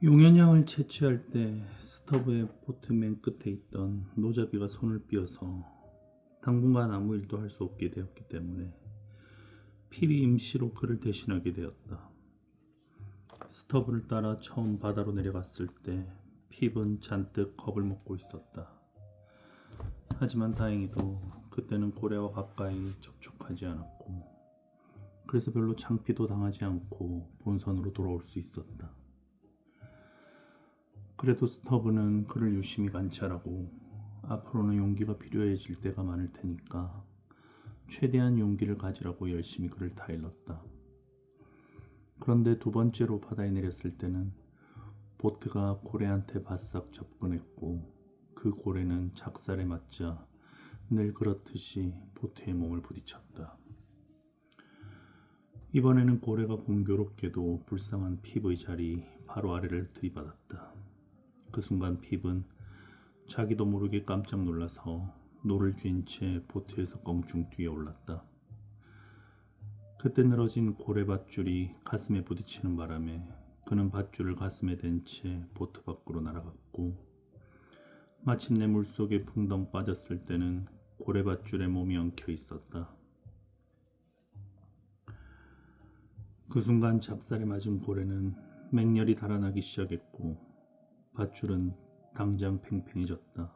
용연양을 채취할 때 스토브의 포트 맨 끝에 있던 노잡이가 손을 삐어서 당분간 아무 일도 할 수 없게 되었기 때문에 핍이 임시로 그를 대신하게 되었다. 스토브를 따라 처음 바다로 내려갔을 때 핍은 잔뜩 겁을 먹고 있었다. 하지만 다행히도 그때는 고래와 가까이 접촉하지 않았고 그래서 별로 창피도 당하지 않고 본선으로 돌아올 수 있었다. 그래도 스토브는 그를 유심히 관찰하고 앞으로는 용기가 필요해질 때가 많을 테니까 최대한 용기를 가지라고 열심히 그를 타일렀다. 그런데 두 번째로 바다에 내렸을 때는 보트가 고래한테 바싹 접근했고 그 고래는 작살에 맞자 늘 그렇듯이 보트에 몸을 부딪혔다. 이번에는 고래가 공교롭게도 불쌍한 핍의 자리 바로 아래를 들이받았다. 그 순간 핍은 자기도 모르게 깜짝 놀라서 노를 쥔 채 보트에서 껑충 뛰어올랐다. 그때 늘어진 고래 밧줄이 가슴에 부딪히는 바람에 그는 밧줄을 가슴에 댄 채 보트 밖으로 날아갔고 마침내 물속에 풍덩 빠졌을 때는 고래 밧줄에 몸이 엉켜 있었다. 그 순간 작살에 맞은 고래는 맹렬히 달아나기 시작했고 밧줄은 당장 팽팽해졌다.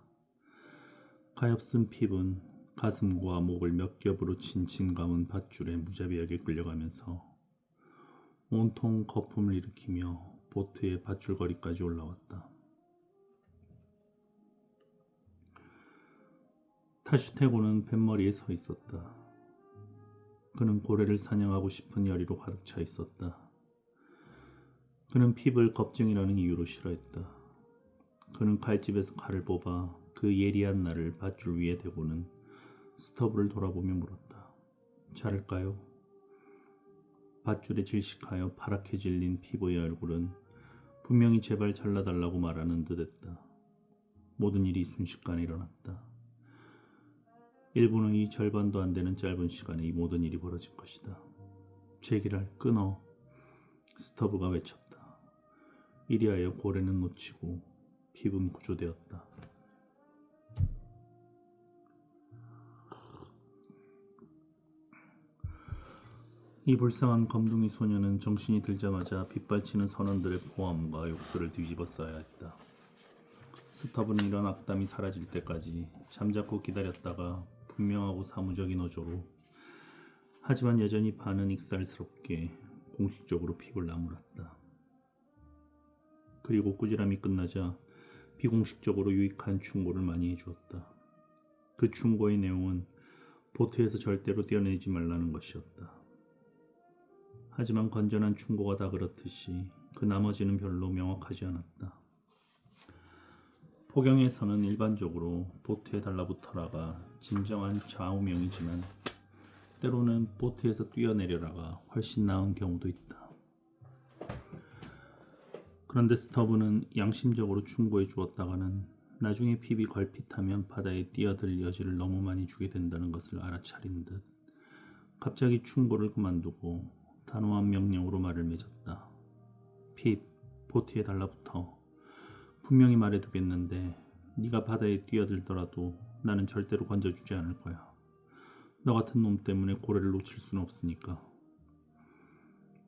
가엾은 핍은 가슴과 목을 몇 겹으로 친친 감은 밧줄에 무자비하게 끌려가면서 온통 거품을 일으키며 보트의 밧줄거리까지 올라왔다. 타슈테고는 뱃머리에 서 있었다. 그는 고래를 사냥하고 싶은 열의로 가득 차 있었다. 그는 핍을 겁쟁이라는 이유로 싫어했다. 그는 칼집에서 칼을 뽑아 그 예리한 날을 밧줄 위에 대고는 스토브를 돌아보며 물었다. 자를까요? 밧줄에 질식하여 파랗게 질린 핍의 얼굴은 분명히 제발 잘라달라고 말하는 듯했다. 모든 일이 순식간에 일어났다. 1분의 절반도 안 되는 짧은 시간에 이 모든 일이 벌어진 것이다. 제기를 끊어. 스토브가 외쳤다. 이리하여 고래는 놓치고 핍은 구조되었다. 이 불쌍한 검둥이 소녀는 정신이 들자마자 빗발치는 선원들의 포함과 욕설을 뒤집어 써야 했다. 스토브는 이런 악담이 사라질 때까지 잠자코 기다렸다가 분명하고 사무적인 어조로 하지만 여전히 반은 익살스럽게 공식적으로 핍을 나무랐다. 그리고 꾸지람이 끝나자 비공식적으로 유익한 충고를 많이 해주었다. 그 충고의 내용은 보트에서 절대로 뛰어내리지 말라는 것이었다. 하지만 건전한 충고가 다 그렇듯이 그 나머지는 별로 명확하지 않았다. 포경에서는 일반적으로 보트에 달라붙어라가 진정한 좌우명이지만 때로는 보트에서 뛰어내려라가 훨씬 나은 경우도 있다. 그런데 스토브는 양심적으로 충고해 주었다가는 나중에 핍이 걸핏하면 바다에 뛰어들 여지를 너무 많이 주게 된다는 것을 알아차린 듯 갑자기 충고를 그만두고 단호한 명령으로 말을 맺었다. 핍, 보트에 달라붙어. 분명히 말해두겠는데 네가 바다에 뛰어들더라도 나는 절대로 건져주지 않을 거야. 너 같은 놈 때문에 고래를 놓칠 수는 없으니까.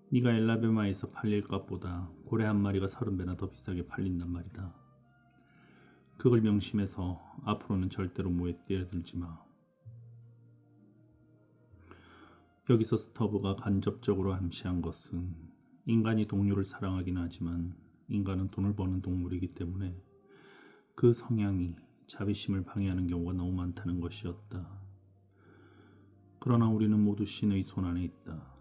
네가 엘라베마에서 팔릴 값보다 고래 한 마리가 30배나 더 비싸게 팔린단 말이다. 그걸 명심해서 앞으로는 절대로 무에 뛰어들지 마. 여기서 스토브가 간접적으로 암시한 것은 인간이 동료를 사랑하긴 하지만 인간은 돈을 버는 동물이기 때문에 그 성향이 자비심을 방해하는 경우가 너무 많다는 것이었다. 그러나 우리는 모두 신의 손안에 있다.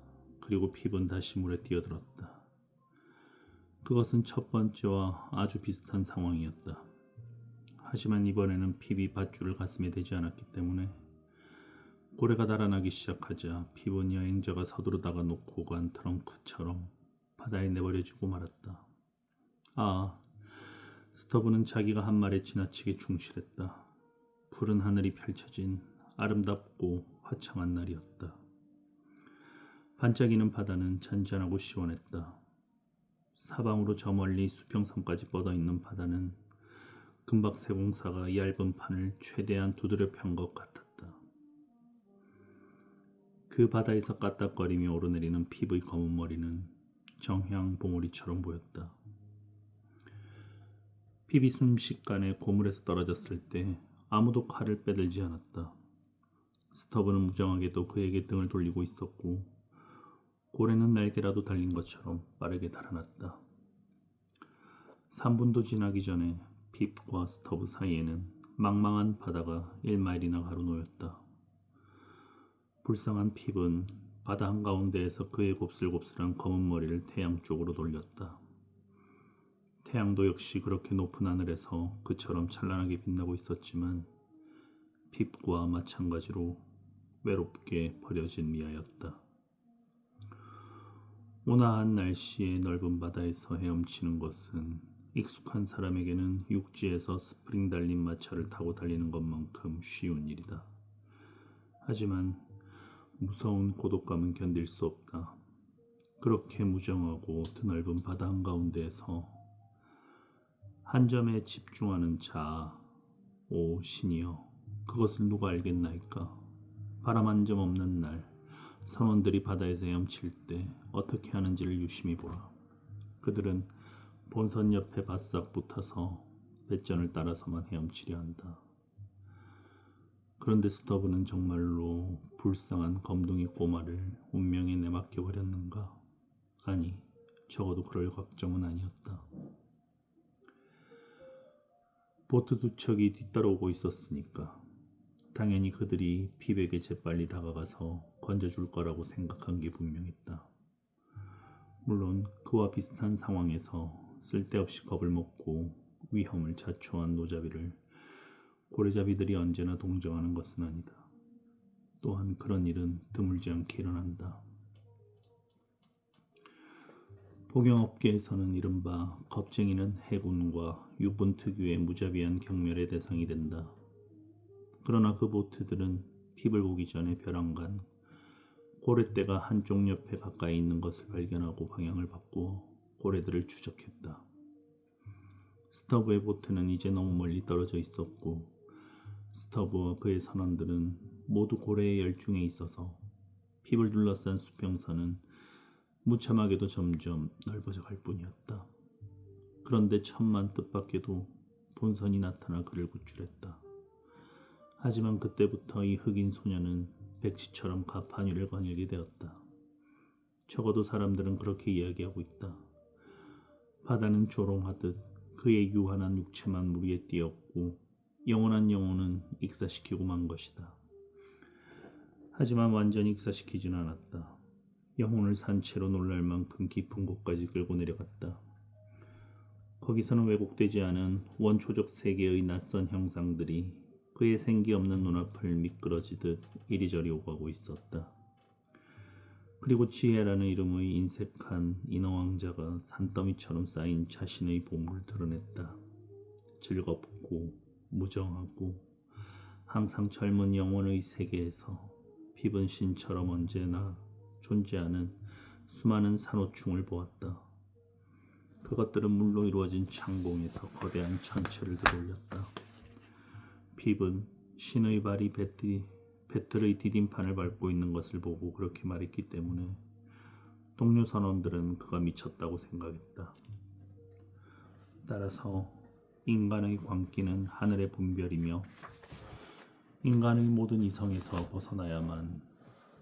그리고 핍은 다시 물에 뛰어들었다. 그것은 첫 번째와 아주 비슷한 상황이었다. 하지만 이번에는 핍이 밧줄을 가슴에 대지 않았기 때문에 고래가 달아나기 시작하자 핍은 여행자가 서두르다가 놓고 간 트렁크처럼 바다에 내버려지고 말았다. 아, 스토브는 자기가 한 말에 지나치게 충실했다. 푸른 하늘이 펼쳐진 아름답고 화창한 날이었다. 반짝이는 바다는 잔잔하고 시원했다. 사방으로 저 멀리 수평선까지 뻗어있는 바다는 금박세공사가 얇은 판을 최대한 두드려 편 것 같았다. 그 바다에서 까딱거리며 오르내리는 피부의 검은 머리는 정향 봉우리처럼 보였다. 피비 순식간에 고물에서 떨어졌을 때 아무도 칼을 빼들지 않았다. 스터브는 무정하게도 그에게 등을 돌리고 있었고 고래는 날개라도 달린 것처럼 빠르게 달아났다. 3분도 지나기 전에 핍과 스터브 사이에는 망망한 바다가 1마일이나 가로놓였다. 불쌍한 핍은 바다 한가운데에서 그의 곱슬곱슬한 검은 머리를 태양 쪽으로 돌렸다. 태양도 역시 그렇게 높은 하늘에서 그처럼 찬란하게 빛나고 있었지만 핍과 마찬가지로 외롭게 버려진 미아였다. 온화한 날씨에 넓은 바다에서 헤엄치는 것은 익숙한 사람에게는 육지에서 스프링 달린 마차를 타고 달리는 것만큼 쉬운 일이다. 하지만 무서운 고독감은 견딜 수 없다. 그렇게 무정하고 드넓은 바다 한가운데에서 한 점에 집중하는 자, 오 신이여, 그것을 누가 알겠나이까? 바람 한 점 없는 날, 선원들이 바다에서 헤엄칠 때 어떻게 하는지를 유심히 보라. 그들은 본선 옆에 바싹 붙어서 배전을 따라서만 헤엄치려 한다. 그런데 스터브는 정말로 불쌍한 검둥이 꼬마를 운명에 내맡겨 버렸는가? 아니, 적어도 그럴 걱정은 아니었다. 보트 두 척이 뒤따라오고 있었으니까 당연히 그들이 핍에게 재빨리 다가가서 건져줄 거라고 생각한 게 분명했다. 물론 그와 비슷한 상황에서 쓸데없이 겁을 먹고 위험을 자초한 노잡이를 고래잡이들이 언제나 동정하는 것은 아니다. 또한 그런 일은 드물지 않게 일어난다. 복영업계에서는 이른바 겁쟁이는 해군과 육군 특유의 무자비한 경멸의 대상이 된다. 그러나 그 보트들은 핍을 보기 전에 벼랑간 고래떼가 한쪽 옆에 가까이 있는 것을 발견하고 방향을 바꾸어 고래들을 추적했다. 스터브의 보트는 이제 너무 멀리 떨어져 있었고 스터브와 그의 선원들은 모두 고래의 열중에 있어서 핍을 둘러싼 수평선은 무참하게도 점점 넓어져 갈 뿐이었다. 그런데 천만 뜻밖에도 본선이 나타나 그를 구출했다. 하지만 그때부터 이 흑인 소녀는 백지처럼 가판 위를 거닐게 되었다. 적어도 사람들은 그렇게 이야기하고 있다. 바다는 조롱하듯 그의 유한한 육체만 물 위에 띄었고 영원한 영혼은 익사시키고 만 것이다. 하지만 완전히 익사시키지는 않았다. 영혼을 산채로 놀랄 만큼 깊은 곳까지 끌고 내려갔다. 거기서는 왜곡되지 않은 원초적 세계의 낯선 형상들이 그의 생기 없는 눈앞을 미끄러지듯 이리저리 오가고 있었다. 그리고 지혜라는 이름의 인색한 인어왕자가 산더미처럼 쌓인 자신의 보물을 드러냈다. 즐겁고 무정하고 항상 젊은 영혼의 세계에서 핍은 신처럼 언제나 존재하는 수많은 산호충을 보았다. 그것들은 물로 이루어진 창공에서 거대한 천체를 들어올렸다. 핍은 신의 발이 배틀의 디딤판을 밟고 있는 것을 보고 그렇게 말했기 때문에 동료 선원들은 그가 미쳤다고 생각했다. 따라서 인간의 광기는 하늘의 분별이며 인간의 모든 이성에서 벗어나야만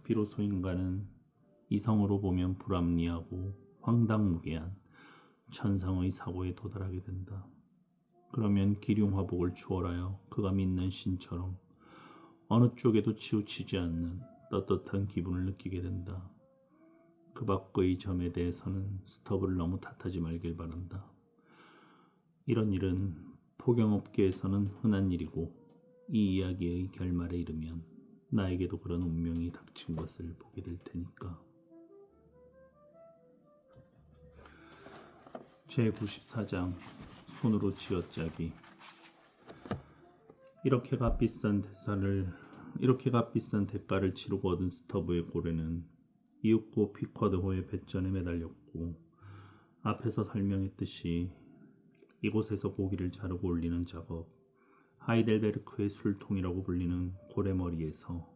비로소 인간은 이성으로 보면 불합리하고 황당무계한 천상의 사고에 도달하게 된다. 그러면 기륭화복을 추월하여 그가 믿는 신처럼 어느 쪽에도 치우치지 않는 떳떳한 기분을 느끼게 된다. 그 밖의 점에 대해서는 스터브를 너무 탓하지 말길 바란다. 이런 일은 포경업계에서는 흔한 일이고 이 이야기의 결말에 이르면 나에게도 그런 운명이 닥친 것을 보게 될 테니까. 제94장 손으로 쥐어짜기. 이렇게 값비싼 대가를 치르고 얻은 스터브의 고래는 이윽고 피쿼드호의 배전에 매달렸고 앞에서 설명했듯이 이곳에서 고기를 자르고 올리는 작업, 하이델베르크의 술통이라고 불리는 고래머리에서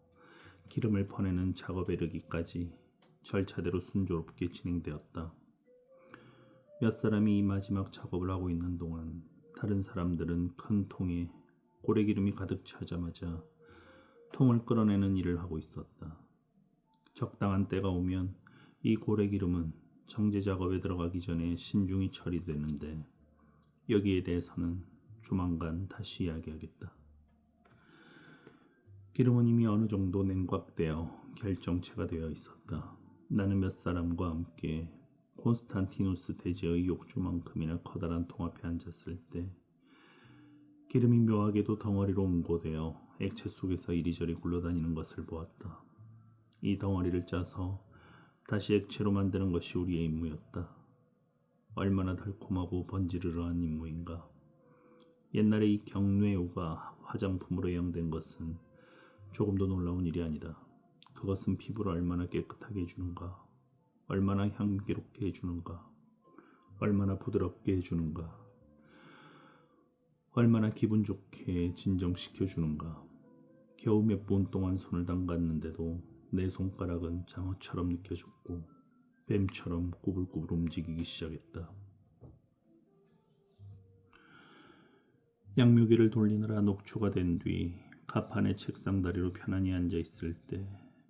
기름을 퍼내는 작업에 이르기까지 절차대로 순조롭게 진행되었다. 몇 사람이 이 마지막 작업을 하고 있는 동안 다른 사람들은 큰 통에 고래기름이 가득 차자마자 통을 끌어내는 일을 하고 있었다. 적당한 때가 오면 이 고래기름은 정제 작업에 들어가기 전에 신중히 처리되는데 여기에 대해서는 조만간 다시 이야기하겠다. 기름은 이미 어느 정도 냉각되어 결정체가 되어 있었다. 나는 몇 사람과 함께 콘스탄티누스 대제의 욕조만큼이나 커다란 통 앞에 앉았을 때 기름이 묘하게도 덩어리로 응고되어 액체 속에서 이리저리 굴러다니는 것을 보았다. 이 덩어리를 짜서 다시 액체로 만드는 것이 우리의 임무였다. 얼마나 달콤하고 번지르르한 임무인가. 옛날에 이 경뇌우가 화장품으로 애용된 것은 조금도 놀라운 일이 아니다. 그것은 피부를 얼마나 깨끗하게 해주는가, 얼마나 향기롭게 해주는가, 얼마나 부드럽게 해주는가, 얼마나 기분 좋게 진정시켜주는가. 겨우 몇 분 동안 손을 담갔는데도 내 손가락은 장어처럼 느껴졌고 뱀처럼 꾸불꾸불 움직이기 시작했다. 양묘기를 돌리느라 녹초가 된 뒤 가판의 책상 다리로 편안히 앉아 있을 때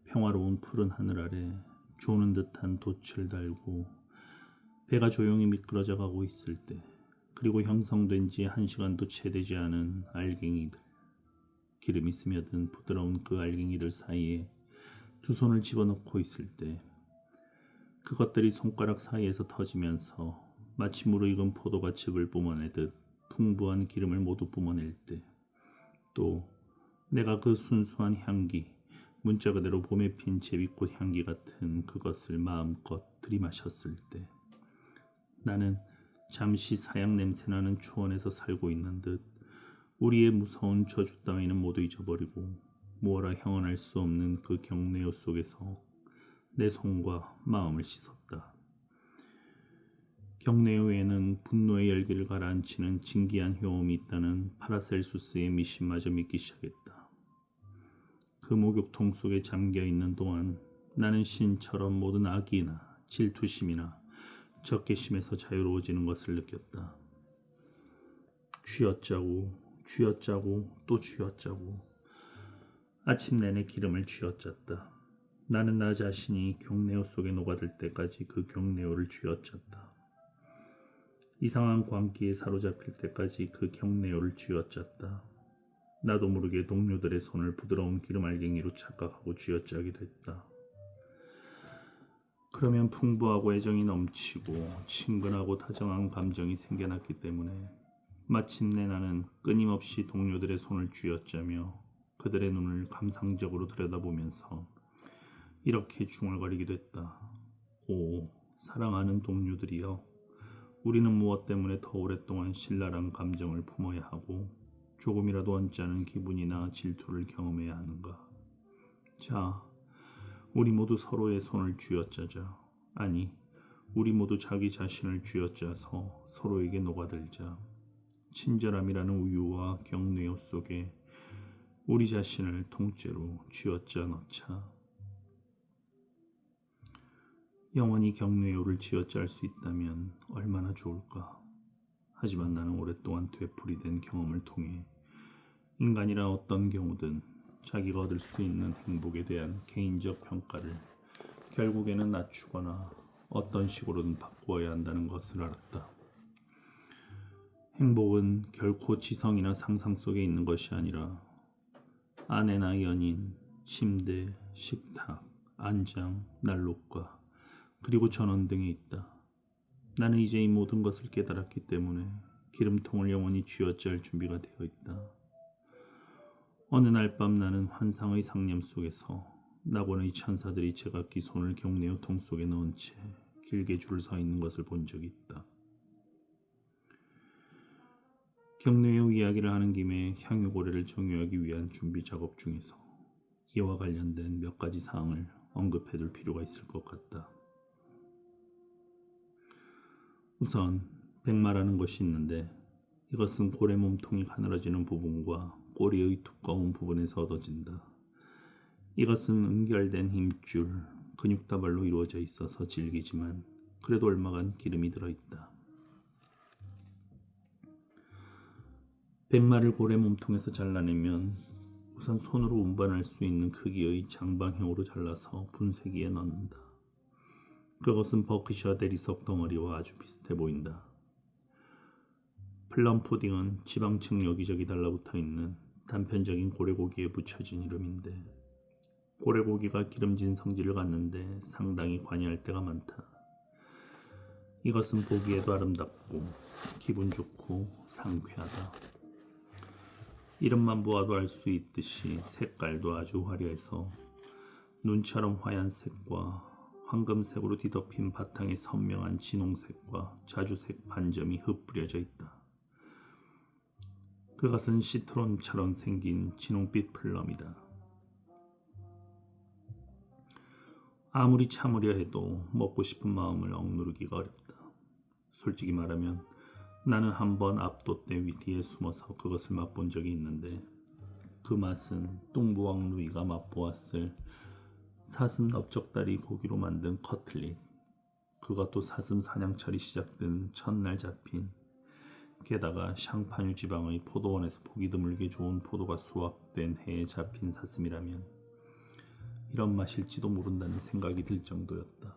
평화로운 푸른 하늘 아래 조는 듯한 돛을 달고 배가 조용히 미끄러져 가고 있을 때, 그리고 형성된 지 1시간도 채 되지 않은 알갱이들, 기름이 스며든 부드러운 그 알갱이들 사이에 두 손을 집어넣고 있을 때, 그것들이 손가락 사이에서 터지면서 마치 무르익은 포도가 즙을 뿜어내듯 풍부한 기름을 모두 뿜어낼 때, 또 내가 그 순수한 향기, 문자 그대로 봄에 핀 제비꽃 향기 같은 그것을 마음껏 들이마셨을 때, 나는 잠시 사양 냄새나는 초원에서 살고 있는 듯 우리의 무서운 저주 따위는 모두 잊어버리고 무어라 형언할 수 없는 그 경내요 속에서 내 손과 마음을 씻었다. 경내요에는 분노의 열기를 가라앉히는 진기한 효험이 있다는 파라셀수스의 미신마저 믿기 시작했다. 그 목욕통 속에 잠겨있는 동안 나는 신처럼 모든 악이나 질투심이나 적개심에서 자유로워지는 것을 느꼈다. 쥐어짜고 또 쥐어짜고 아침 내내 기름을 쥐어짰다. 나는 나 자신이 경내요 속에 녹아들 때까지 그 경내요를 쥐어짰다. 이상한 광기에 사로잡힐 때까지 그 경내요를 쥐어짰다. 나도 모르게 동료들의 손을 부드러운 기름 알갱이로 착각하고 쥐어짜기도 했다. 그러면 풍부하고 애정이 넘치고 친근하고 다정한 감정이 생겨났기 때문에 마침내 나는 끊임없이 동료들의 손을 쥐어짜며 그들의 눈을 감상적으로 들여다보면서 이렇게 중얼거리기도 했다. 오, 사랑하는 동료들이여, 우리는 무엇 때문에 더 오랫동안 신랄한 감정을 품어야 하고 조금이라도 언짢은 기분이나 질투를 경험해야 하는가. 자, 우리 모두 서로의 손을 쥐어짜자. 아니, 우리 모두 자기 자신을 쥐어짜서 서로에게 녹아들자. 친절함이라는 우유와 경내요 속에 우리 자신을 통째로 쥐어짜 넣자. 영원히 경내요를 쥐어짤 수 있다면 얼마나 좋을까. 하지만 나는 오랫동안 되풀이된 경험을 통해 인간이란 어떤 경우든 자기가 얻을 수 있는 행복에 대한 개인적 평가를 결국에는 낮추거나 어떤 식으로든 바꾸어야 한다는 것을 알았다. 행복은 결코 지성이나 상상 속에 있는 것이 아니라 아내나 연인, 침대, 식탁, 안장, 난로가, 그리고 전원 등에 있다. 나는 이제 이 모든 것을 깨달았기 때문에 기름통을 영원히 쥐어짤 준비가 되어 있다. 어느 날 밤 나는 환상의 상념 속에서 나보는 이 천사들이 제각기 손을 경내요 통 속에 넣은 채 길게 줄을 서 있는 것을 본 적이 있다. 경내요 이야기를 하는 김에 향유고래를 정유하기 위한 준비 작업 중에서 이와 관련된 몇 가지 사항을 언급해둘 필요가 있을 것 같다. 우선 백마라는 것이 있는데 이것은 고래 몸통이 가늘어지는 부분과 꼬리의 두꺼운 부분에서 얻어진다. 이것은 응결된 힘줄, 근육다발로 이루어져 있어서 질기지만 그래도 얼마간 기름이 들어있다. 백마를 고래 몸통에서 잘라내면 우선 손으로 운반할 수 있는 크기의 장방형으로 잘라서 분쇄기에 넣는다. 그것은 버크셔 대리석 덩어리와 아주 비슷해 보인다. 플럼 푸딩은 지방층 여기저기 달라붙어 있는 단편적인 고래고기에 붙여진 이름인데 고래고기가 기름진 성질을 갖는데 상당히 관여할 때가 많다. 이것은 보기에도 아름답고 기분 좋고 상쾌하다. 이름만 보아도 알 수 있듯이 색깔도 아주 화려해서 눈처럼 하얀색과 황금색으로 뒤덮인 바탕에 선명한 진홍색과 자주색 반점이 흩뿌려져 있다. 그것은 시트론처럼 생긴 진홍빛 플럼이다. 아무리 참으려 해도 먹고 싶은 마음을 억누르기가 어렵다. 솔직히 말하면 나는 한번 압도대 뒤에 숨어서 그것을 맛본 적이 있는데 그 맛은 뚱부왕 누이가 맛보았을 사슴 넓적다리 고기로 만든 커틀릿, 그것도 사슴 사냥철이 시작된 첫날 잡힌, 게다가 샹파뉴 지방의 포도원에서 보기 드물게 좋은 포도가 수확된 해에 잡힌 사슴이라면 이런 맛일지도 모른다는 생각이 들 정도였다.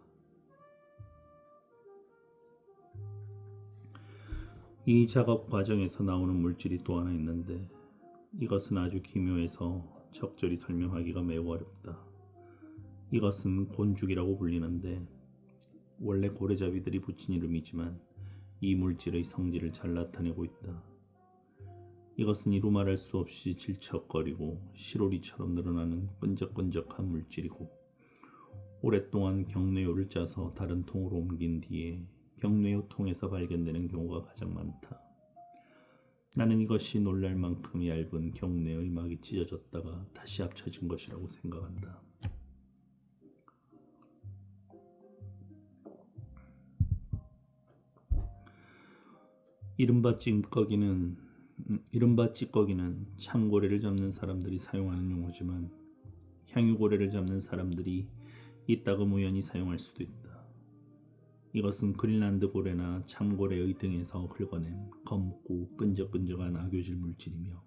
이 작업 과정에서 나오는 물질이 또 하나 있는데 이것은 아주 기묘해서 적절히 설명하기가 매우 어렵다. 이것은 곤죽이라고 불리는데 원래 고래잡이들이 붙인 이름이지만 이 물질의 성질을 잘 나타내고 있다. 이것은 이루 말할 수 없이 질척거리고 시로리처럼 늘어나는 끈적끈적한 물질이고 오랫동안 경뇌효를 짜서 다른 통으로 옮긴 뒤에 경뇌효 통에서 발견되는 경우가 가장 많다. 나는 이것이 놀랄 만큼 얇은 경뇌의 막이 찢어졌다가 다시 합쳐진 것이라고 생각한다. 이른바 찌꺼기는 참고래를 잡는 사람들이 사용하는 용어지만 향유고래를 잡는 사람들이 이따금 우연히 사용할 수도 있다. 이것은 그린란드 고래나 참고래의 등에서 긁어낸 검고 끈적끈적한 악교질 물질이며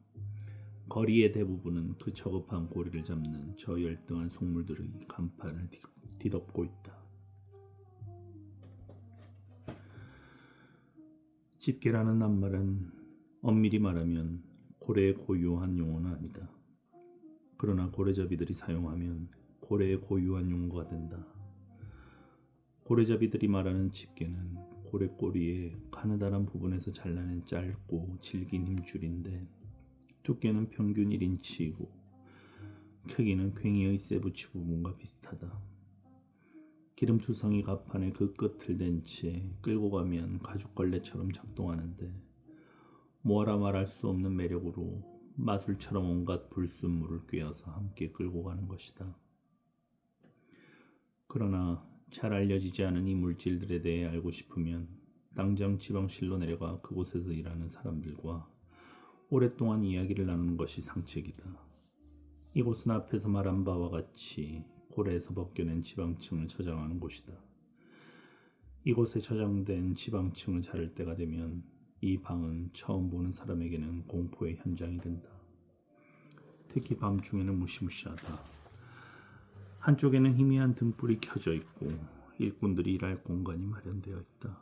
거리의 대부분은 그 저급한 고래를 잡는 저 열등한 속물들의 간판을 뒤덮고 있다. 집게라는 낱말은 엄밀히 말하면 고래의 고유한 용어는 아니다. 그러나 고래잡이들이 사용하면 고래의 고유한 용어가 된다. 고래잡이들이 말하는 집게는 고래 꼬리의 가느다란 부분에서 잘라낸 짧고 질긴 힘줄인데 두께는 평균 1인치이고 크기는 괭이의 쇠붙이 부분과 비슷하다. 기름투성이 갑판에 그 끝을 댄 채 끌고 가면 가죽걸레처럼 작동하는데 뭐라 말할 수 없는 매력으로 마술처럼 온갖 불순물을 꿰어서 함께 끌고 가는 것이다. 그러나 잘 알려지지 않은 이 물질들에 대해 알고 싶으면 당장 지방실로 내려가 그곳에서 일하는 사람들과 오랫동안 이야기를 나누는 것이 상책이다. 이곳은 앞에서 말한 바와 같이 고래에서 벗겨낸 지방층을 저장하는 곳이다. 이곳에 저장된 지방층을 자를 때가 되면 이 방은 처음 보는 사람에게는 공포의 현장이 된다. 특히 밤중에는 무시무시하다. 한쪽에는 희미한 등불이 켜져 있고 일꾼들이 일할 공간이 마련되어 있다.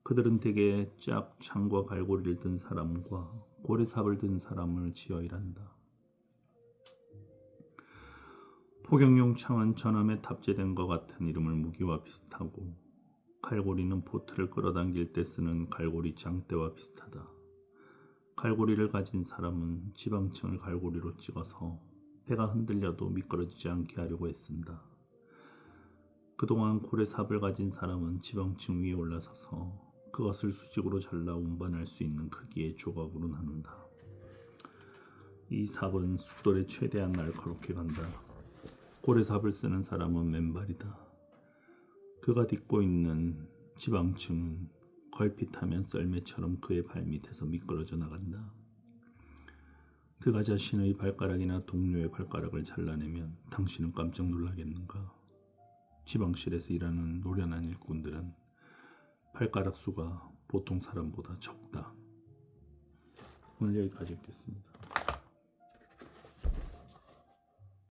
그들은 대개 짝 창과 갈고리를 든 사람과 고래삽을 든 사람을 지어 일한다. 포경용 창은 전함에 탑재된 것 같은 이름을 무기와 비슷하고 갈고리는 보트를 끌어당길 때 쓰는 갈고리 장대와 비슷하다. 갈고리를 가진 사람은 지방층을 갈고리로 찍어서 배가 흔들려도 미끄러지지 않게 하려고 애쓴다. 그동안 고래삽을 가진 사람은 지방층 위에 올라서서 그것을 수직으로 잘라 운반할 수 있는 크기의 조각으로 나눈다. 이 삽은 숫돌에 최대한 날카롭게 간다. 고래삽을 쓰는 사람은 맨발이다. 그가 딛고 있는 지방층은 걸핏하면 썰매처럼 그의 발밑에서 미끄러져 나간다. 그가 자신의 발가락이나 동료의 발가락을 잘라내면 당신은 깜짝 놀라겠는가? 지방실에서 일하는 노련한 일꾼들은 발가락 수가 보통 사람보다 적다. 오늘 여기까지 읽겠습니다.